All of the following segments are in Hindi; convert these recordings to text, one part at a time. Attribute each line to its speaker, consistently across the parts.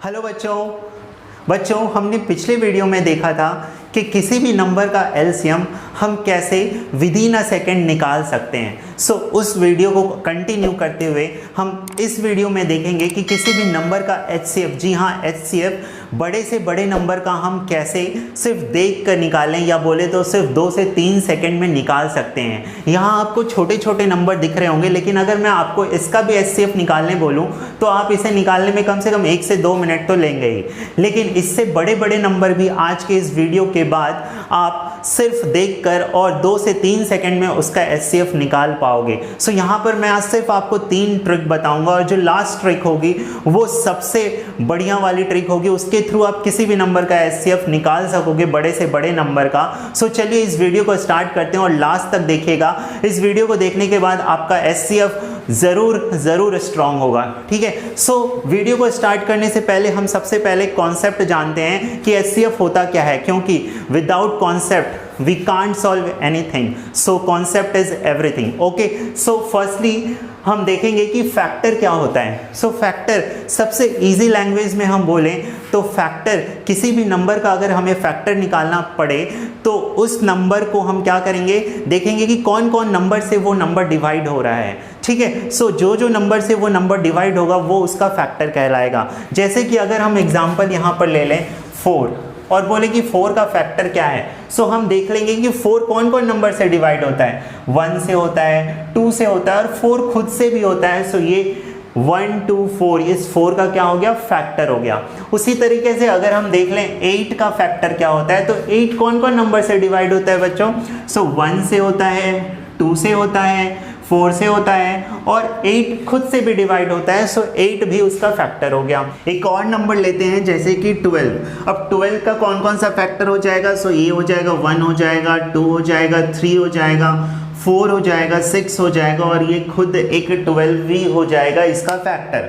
Speaker 1: हेलो बच्चों हमने पिछले वीडियो में देखा था कि किसी भी नंबर का एलसीएम हम कैसे विद इन अ सेकेंड निकाल सकते हैं। उस वीडियो को कंटिन्यू करते हुए हम इस वीडियो में देखेंगे कि किसी भी नंबर का एचसीएफ, जी हाँ एचसीएफ, बड़े से बड़े नंबर का हम कैसे सिर्फ देख कर निकालें या बोले तो सिर्फ 2 से 3 सेकंड में निकाल सकते हैं। यहाँ आपको छोटे छोटे नंबर दिख रहे होंगे, लेकिन अगर मैं आपको इसका भी एचसीएफ निकालने बोलूँ तो आप इसे निकालने में कम से कम 1 से 2 मिनट तो लेंगे ही। लेकिन इससे बड़े बड़े नंबर भी आज के इस वीडियो के बाद आप सिर्फ देखकर और 2 से 3 सेकंड में उसका एचसीएफ निकाल पाओगे। यहाँ पर मैं आज सिर्फ आपको 3 ट्रिक बताऊंगा और जो लास्ट ट्रिक होगी वो सबसे बढ़िया वाली ट्रिक होगी। उसके थ्रू आप किसी भी नंबर का एचसीएफ निकाल सकोगे, बड़े से बड़े नंबर का। चलिए इस वीडियो को स्टार्ट करते हैं और लास्ट तक देखिएगा। इस वीडियो को देखने के बाद आपका एचसीएफ ज़रूर स्ट्रांग होगा, ठीक है। वीडियो को स्टार्ट करने से पहले हम सबसे पहले कॉन्सेप्ट जानते हैं कि एचसीएफ होता क्या है, क्योंकि without concept we can't solve anything. Concept is everything. Okay, firstly हम देखेंगे कि फैक्टर क्या होता है। फैक्टर सबसे इजी लैंग्वेज में हम बोलें तो फैक्टर, किसी भी नंबर का अगर हमें फैक्टर निकालना पड़े तो उस नंबर को हम क्या करेंगे, देखेंगे कि कौन कौन नंबर से वो नंबर डिवाइड हो रहा है, ठीक है। जो नंबर से वो नंबर डिवाइड होगा वो उसका फैक्टर कहलाएगा। जैसे कि अगर हम एग्जांपल यहाँ पर ले लें 4 और बोले कि 4 का फैक्टर क्या है, हम देख लेंगे कि 4 कौन कौन नंबर से डिवाइड होता है। 1 से होता है, 2 से होता है और 4 खुद से भी होता है। ये 1 2 4 इस 4 का क्या हो गया, फैक्टर हो गया। उसी तरीके से अगर हम देख लें 8 का फैक्टर क्या होता है, तो 8 कौन कौन नंबर से डिवाइड होता है बच्चों। 1 से होता है, 2 से होता है, 4 से होता है और 8 खुद से भी डिवाइड होता है। 8 भी उसका फैक्टर हो गया। एक और नंबर लेते हैं जैसे कि 12। अब 12 का कौन कौन सा फैक्टर हो जाएगा, ये हो जाएगा 1 हो जाएगा, 2 हो जाएगा, 3 हो जाएगा, 4 हो जाएगा, 6 हो जाएगा और ये खुद एक 12 भी हो जाएगा इसका फैक्टर।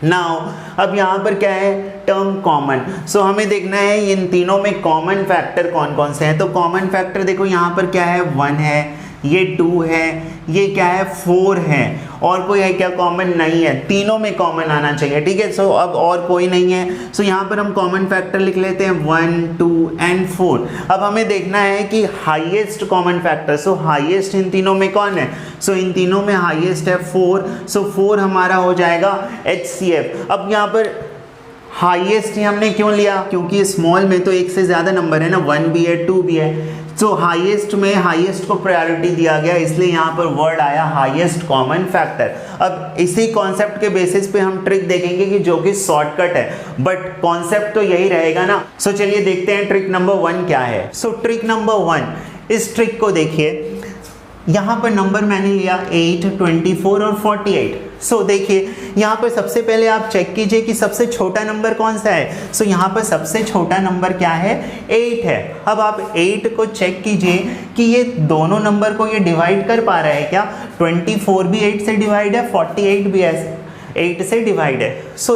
Speaker 1: नाउ अब यहाँ पर क्या है, टर्म कॉमन। हमें देखना है इन तीनों में कॉमन फैक्टर कौन कौन से हैं। तो कॉमन फैक्टर देखो यहाँ पर क्या है, 1 है, ये 2 है, ये क्या है 4 है और कोई है क्या कॉमन, नहीं है। तीनों में कॉमन आना चाहिए, ठीक है। अब और कोई नहीं है, यहाँ पर हम कॉमन फैक्टर लिख लेते हैं 1 2 एंड 4। अब हमें देखना है कि highest common factor, highest in तीनों में कौन है। इन तीनों में हाईएस्ट है 4। 4 हमारा हो जाएगा एचसीएफ। अब यहाँ पर हाईएस्ट ही हमने क्यों लिया, क्योंकि स्मॉल में तो एक से ज़्यादा नंबर है ना, 1 भी है, 2 भी है। हाईएस्ट में हाईएस्ट को प्रायोरिटी दिया गया, इसलिए यहाँ पर वर्ड आया हाईएस्ट कॉमन फैक्टर। अब इसी कॉन्सेप्ट के बेसिस पे हम ट्रिक देखेंगे कि जो कि शॉर्टकट है, बट कॉन्सेप्ट तो यही रहेगा ना। चलिए देखते हैं ट्रिक नंबर 1 क्या है। ट्रिक नंबर 1, इस ट्रिक को देखिए, यहाँ पर नंबर मैंने लिया 8, 24 और 48। देखिए यहाँ पर सबसे पहले आप चेक कीजिए कि सबसे छोटा नंबर कौन सा है। यहाँ पर सबसे छोटा नंबर क्या है, 8 है। अब आप 8 को चेक कीजिए कि ये दोनों नंबर को ये डिवाइड कर पा रहा है क्या। 24 भी 8 से डिवाइड है, 48 भी 8 से डिवाइड है।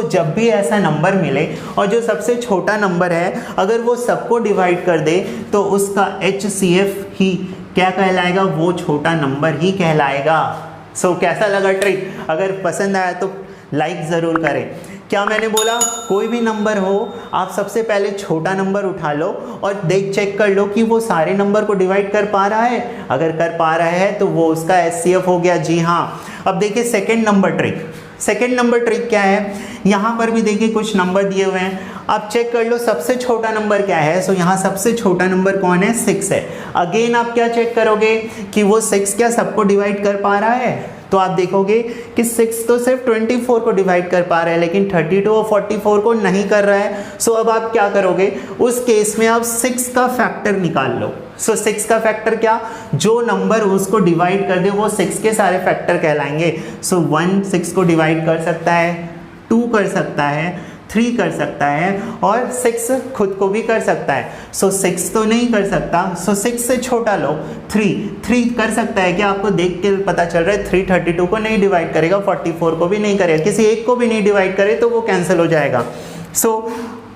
Speaker 1: जब भी ऐसा नंबर मिले और जो सबसे छोटा नंबर है अगर वो सबको डिवाइड कर दे तो उसका एचसीएफ ही क्या कहलाएगा, वो छोटा नंबर ही कहलाएगा। कैसा लगा ट्रिक, अगर पसंद आया तो लाइक ज़रूर करें। क्या मैंने बोला, कोई भी नंबर हो आप सबसे पहले छोटा नंबर उठा लो और चेक कर लो कि वो सारे नंबर को डिवाइड कर पा रहा है। अगर कर पा रहा है तो वो उसका एचसीएफ हो गया, जी हाँ। अब देखिए second number trick. Second number trick क्या है, यहाँ पर भी देखिए कुछ नंबर दिए हुए हैं, आप चेक कर लो सबसे छोटा नंबर क्या है। यहाँ सबसे छोटा नंबर कौन है, 6 है। अगेन आप क्या चेक करोगे कि वो 6 क्या सबको डिवाइड कर पा रहा है। तो आप देखोगे कि 6 तो सिर्फ 24 को डिवाइड कर पा रहा है, लेकिन 32 और 44 को नहीं कर रहा है। अब आप क्या करोगे, उस केस में आप 6 का फैक्टर निकाल लो। 6 का फैक्टर क्या, जो नंबर उसको डिवाइड कर दे वो 6 के सारे फैक्टर कहलाएंगे। 1 6 को डिवाइड कर सकता है, 2 कर सकता है, 3 कर सकता है और 6 खुद को भी कर सकता है। 6 तो नहीं कर सकता, 6 से छोटा लो, 3 कर सकता है। क्या आपको देख के पता चल रहा है 3 32 को नहीं डिवाइड करेगा, 44 को भी नहीं करेगा, किसी एक को भी नहीं डिवाइड करे तो वो कैंसिल हो जाएगा।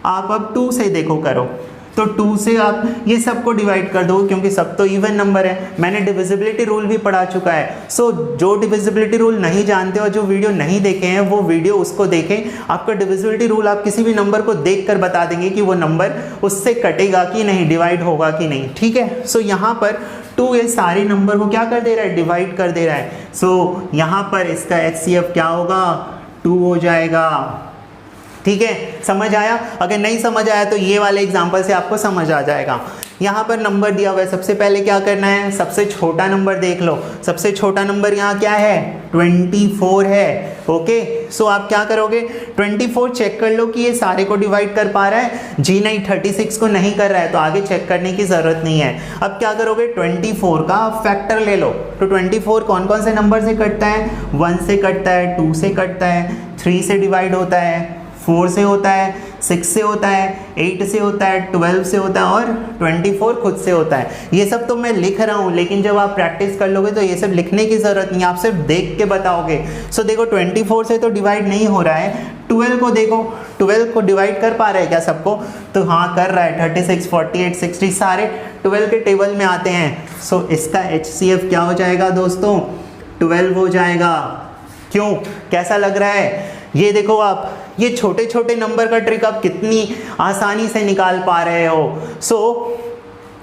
Speaker 1: आप अब 2 से देखो करो, तो 2 से आप ये सबको डिवाइड कर दो क्योंकि सब तो इवन नंबर है। मैंने डिविजिबिलिटी रूल भी पढ़ा चुका है। सो जो डिविजिबिलिटी रूल नहीं जानते और जो वीडियो नहीं देखे हैं वो वीडियो उसको देखें। आपका डिविजिबिलिटी रूल आप किसी भी नंबर को देख कर बता देंगे कि वो नंबर उससे कटेगा कि नहीं, डिवाइड होगा कि नहीं, ठीक है। सो यहाँ पर 2 ये सारे नंबर को क्या कर दे रहा है, डिवाइड कर दे रहा है। सो यहाँ पर इसका HCF क्या होगा, 2 हो जाएगा, ठीक है। समझ आया? अगर नहीं समझ आया तो ये वाले एग्जांपल से आपको समझ आ जाएगा। यहाँ पर नंबर दिया हुआ है, सबसे पहले क्या करना है, सबसे छोटा नंबर देख लो। सबसे छोटा नंबर यहाँ क्या है, 24 है। ओके, सो आप क्या करोगे, 24 चेक कर लो कि ये सारे को डिवाइड कर पा रहा है, जी नहीं, 36 को नहीं कर रहा है, तो आगे चेक करने की जरूरत नहीं है। अब क्या करोगे, 24 का फैक्टर ले लो। तो 24 कौन कौन से नंबर से कटता है, 1 से कटता है, 2 से कटता है, 3 से डिवाइड होता है, 4 से होता है, 6 से होता है, 8 से होता है, 12 से होता है और 24 खुद से होता है। ये सब तो मैं लिख रहा हूँ, लेकिन जब आप प्रैक्टिस कर लोगे तो ये सब लिखने की ज़रूरत नहीं है, आप सिर्फ देख के बताओगे। सो देखो 24 से तो डिवाइड नहीं हो रहा है, 12 को देखो, 12 को डिवाइड कर पा रहा है क्या सबको, तो हाँ कर रहा है, 36, 48, 60 सारे 12 के टेबल में आते हैं। सो इसका HCF क्या हो जाएगा दोस्तों, 12 हो जाएगा। क्यों, कैसा लग रहा है? ये देखो आप, ये छोटे छोटे नंबर का ट्रिक आप कितनी आसानी से निकाल पा रहे हो। सो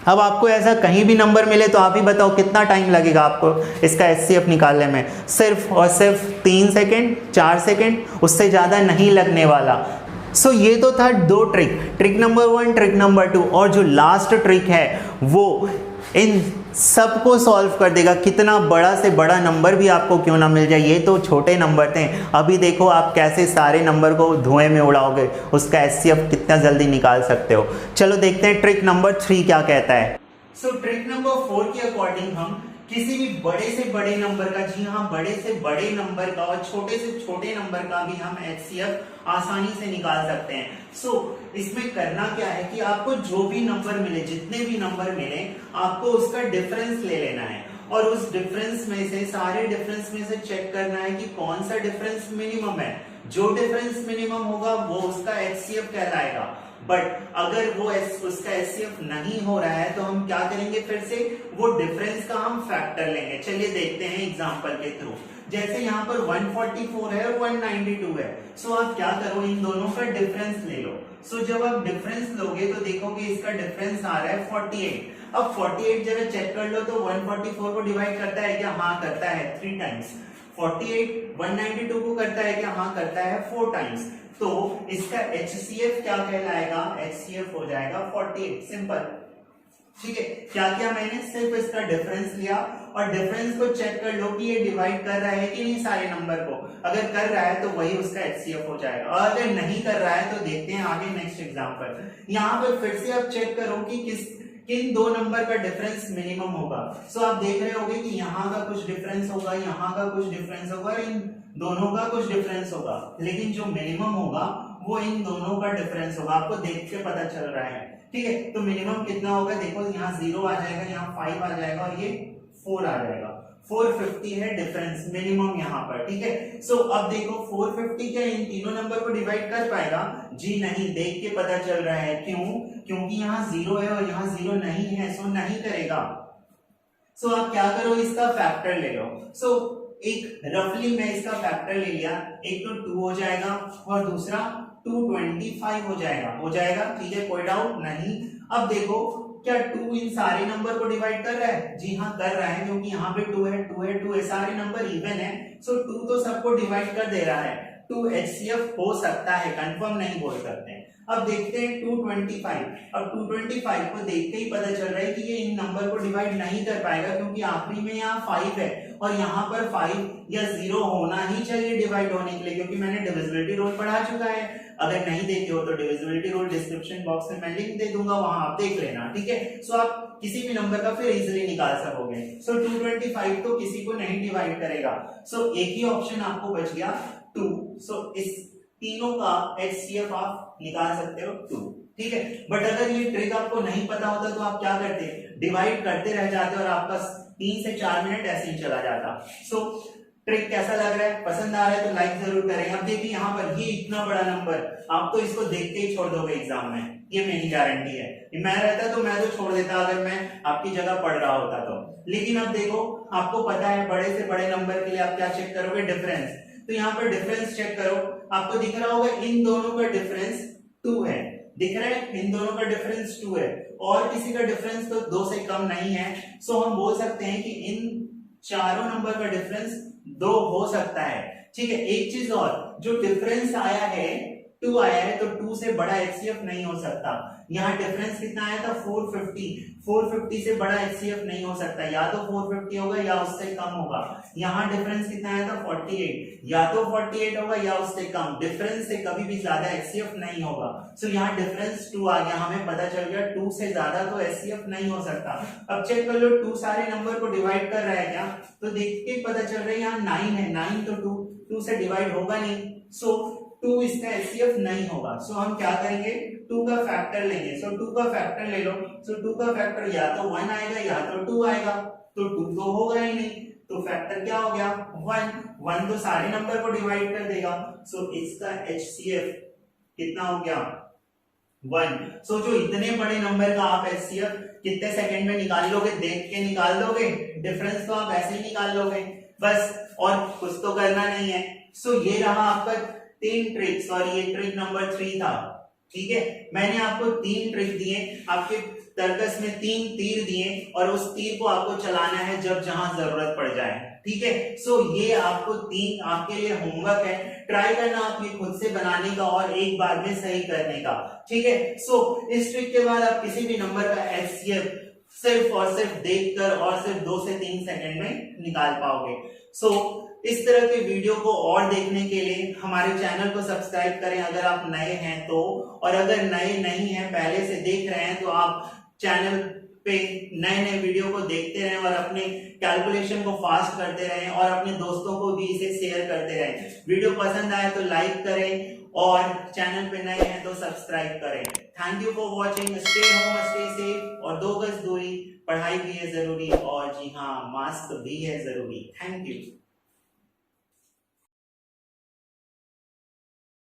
Speaker 1: अब आपको ऐसा कहीं भी नंबर मिले तो आप ही बताओ कितना टाइम लगेगा आपको इसका HCF निकालने में, सिर्फ और सिर्फ 3 सेकेंड, 4 सेकेंड, उससे ज़्यादा नहीं लगने वाला। सो ये तो था 2 trick, trick number 1, trick number 2, और जो लास्ट ट्रिक है वो इन सबको सॉल्व कर देगा। कितना बड़ा से बड़ा नंबर भी आपको क्यों ना मिल जाए, ये तो छोटे नंबर थे, अभी देखो आप कैसे सारे नंबर को धुएं में उड़ाओगे, उसका HCF कितना जल्दी निकाल सकते हो। चलो देखते हैं ट्रिक नंबर 3 क्या कहता है। सो ट्रिक नंबर 4 के अकॉर्डिंग हम किसी भी बड़े से बड़े नंबर का, जी हाँ बड़े से बड़े नंबर का और छोटे से छोटे नंबर का भी हम HCF आसानी से निकाल सकते हैं। सो इसमें करना क्या है कि आपको जो भी नंबर मिले, जितने भी नंबर मिले, आपको उसका डिफरेंस ले लेना है और उस डिफरेंस में से, सारे डिफरेंस में से चेक करना है कि कौन सा डिफरेंस मिनिमम है। जो डिफरेंस मिनिमम होगा वो उसका HCF कहलाएगा। बट अगर वो उसका HCF नहीं हो रहा है तो हम क्या करेंगे, फिर से वो डिफरेंस का हम फैक्टर लेंगे। चलिए देखते हैं एग्जांपल के थ्रू। जैसे यहाँ पर 144 है और 192 है, सो आप क्या करो, इन दोनों का डिफरेंस ले लो। सो जब आप डिफरेंस लोगे तो देखोगे इसका डिफरेंस आ रहा है 48। अब 48 जगह चेक कर लो तो 144 को डिवाइड करता है क्या, हाँ करता है 3 टाइम्स। 48 192 को करता है क्या, हाँ करता है 4 टाइम्स। तो इसका HCF क्या कहलाएगा, HCF हो जाएगा 48, सिंपल। ठीक है, क्या क्या मैंने सिर्फ इसका डिफरेंस लिया और डिफरेंस को चेक कर लो कि ये डिवाइड कर रहा है कि नहीं सारे नंबर को। अगर कर रहा है तो वही उसका HCF हो जाएगा, और अगर नहीं कर रहा है तो देखते हैं आगे नेक्स्ट एग्जांपल। यहाँ पर फिर से आप चेक करो कि किन 2 नंबर का डिफरेंस मिनिमम होगा। सो आप देख रहे होगे कि यहाँ का कुछ डिफरेंस होगा, यहाँ का कुछ डिफरेंस होगा, इन दोनों का कुछ डिफरेंस होगा, लेकिन जो मिनिमम होगा वो इन दोनों का डिफरेंस होगा। आपको देख के पता चल रहा है, ठीक है। तो मिनिमम कितना होगा, देखो यहाँ 0 आ जाएगा, यहाँ 5 आ जाएगा और ये 4 आ जाएगा। 450 है डिफरेंस मिनिमम यहाँ पर, ठीक है। सो अब देखो 450 क्या इन तीनों नंबर को डिवाइड कर पाएगा, जी नहीं, देख के पता चल रहा है। क्यों, क्योंकि यहाँ 0 है और यहाँ 0 नहीं है, सो नहीं करेगा। सो आप क्या करो, इसका फैक्टर ले लो। सो एक रफली मैं इसका फैक्टर ले लिया, एक तो 2 हो जाएगा और दूसरा 225 हो जाएगा, ठीक है, कोई डाउट नहीं। अब देखो क्या 2 इन सारे नंबर को डिवाइड कर रहा है, जी हाँ कर रहा है, क्योंकि यहाँ पे 2 है, 2 है, 2 है, सारे नंबर इवन है। सो 2 तो सबको डिवाइड कर दे रहा है, 2 HCF हो सकता है, कंफर्म नहीं बोल सकते। अब देखते हैं 225। अब 225 को देख के ही पता चल रहा है कि ये इन नंबर को डिवाइड नहीं कर पाएगा, क्योंकि आखिरी में यहाँ 5 है और यहाँ पर 5 या 0 होना ही चाहिए डिवाइड होने के लिए, क्योंकि मैंने डिविजिबिलिटी रूल पढ़ा चुका है। अगर नहीं देखे हो तो डिविजिबिलिटी रूल डिस्क्रिप्शन बॉक्स में मैं लिंक दे दूंगा, वहां आप देख लेना, ठीक है। सो आप किसी भी नंबर का फिर इजीली निकाल सकोगे। सो 225 तो किसी को नहीं डिवाइड करेगा। सो एक ही ऑप्शन आपको बच गया 2। सो इस तीनों का HCF आप निकाल सकते हो 2, ठीक है। बट अगर ये ट्रिक आपको नहीं पता होता तो आप क्या करते, डिवाइड करते रह जाते और आपका 3 से 4 मिनट ऐसे ही चला जाता। सो ट्रिक कैसा लग रहा है, पसंद आ रहा है तो लाइक जरूर करें। अब देखिए यहाँ पर ये इतना बड़ा नंबर, आप तो इसको देखते ही छोड़ दोगे एग्जाम में, ये मेरी गारंटी है। मैं रहता तो मैं तो छोड़ देता अगर मैं आपकी जगह पढ़ रहा होता तो। लेकिन अब देखो आपको पता है बड़े से बड़े नंबर के लिए आप क्या चेक करोगे, डिफरेंस। तो यहाँ पर डिफरेंस चेक करो, आपको दिख रहा होगा इन दोनों का डिफरेंस 2 है, दिख रहा है इन दोनों का डिफरेंस 2 है, और किसी का डिफरेंस तो 2 से कम नहीं है। सो हम बोल सकते हैं कि इन चारों नंबर का डिफरेंस 2 हो सकता है। ठीक है, एक चीज और, जो डिफरेंस आया है 2 आया है तो 2 से बड़ा एचसीएफ नहीं हो सकता। यहाँ डिफरेंस कितना आया था 450 से बड़ा एचसीएफ नहीं हो सकता, या तो 450 होगा या उससे कम होगा। यहाँ डिफरेंस कितना आया था 48, या तो 48 होगा या उससे कम, डिफरेंस से कभी भी ज्यादा एचसीएफ नहीं होगा। सो यहाँ डिफरेंस 2 आ गया, हमें पता चल गया 2 से ज्यादा तो एचसीएफ नहीं हो सकता। अब चेक कर लो 2 सारे नंबर को डिवाइड कर रहा है क्या, तो देख के पता चल रहा है यहाँ 9 है, 9 तो 2 से डिवाइड होगा नहीं, सो 2 इसका एचसीएफ नहीं होगा। सो हम क्या करेंगे, 2 का फैक्टर लेंगे। सो 2 का फैक्टर ले लो, सो 2 का फैक्टर या तो 1 आएगा या तो 2 आएगा, तो 2 तो होगा ही नहीं, तो फैक्टर क्या हो गया 1 तो सारे नंबर को डिवाइड कर देगा। सो इसका एचसीएफ कितना हो गया 1। सो जो इतने बड़े नंबर का आप एचसीएफ कितने सेकंड में निकाल लोगे, देख के निकाल दोगे, डिफरेंस तो आप ऐसे ही निकाल लोगे बस, और कुछ तो करना नहीं है। सो ये रहा आपका 3 ट्रिक्स, और ये ट्रिक नंबर 3 था। ठीक है, मैंने आपको 3 ट्रिक दिए, आपके तर्कस में 3 तीर दिए, और उस तीर को आपको चलाना है जब जहां जरूरत पड़ जाए। ठीक है, सो ये आपको 3 आपके लिए होमवर्क है, ट्राई करना आप ये खुद से बनाने का और एक बार में सही करने का। ठीक है, सो इस ट्रिक के बाद आप किसी भी नंबर का एचसीएफ सिर्फ और सिर्फ देखकर और सिर्फ 2 से 3 सेकंड में निकाल पाओगे। सो इस तरह के वीडियो को और देखने के लिए हमारे चैनल को सब्सक्राइब करें अगर आप नए हैं तो, और अगर नए नहीं हैं पहले से देख रहे हैं तो आप चैनल पे नए नए वीडियो को देखते रहें और अपने कैलकुलेशन को फास्ट करते रहें और अपने दोस्तों को भी इसे शेयर करते रहें। वीडियो पसंद आए तो लाइक करें और चैनल पे नए हैं तो सब्सक्राइब करें। Thank you for watching, stay home stay safe, और 2 गज दूरी, पढ़ाई भी है जरूरी, और जी हाँ मास्क भी है जरूरी। Thank you.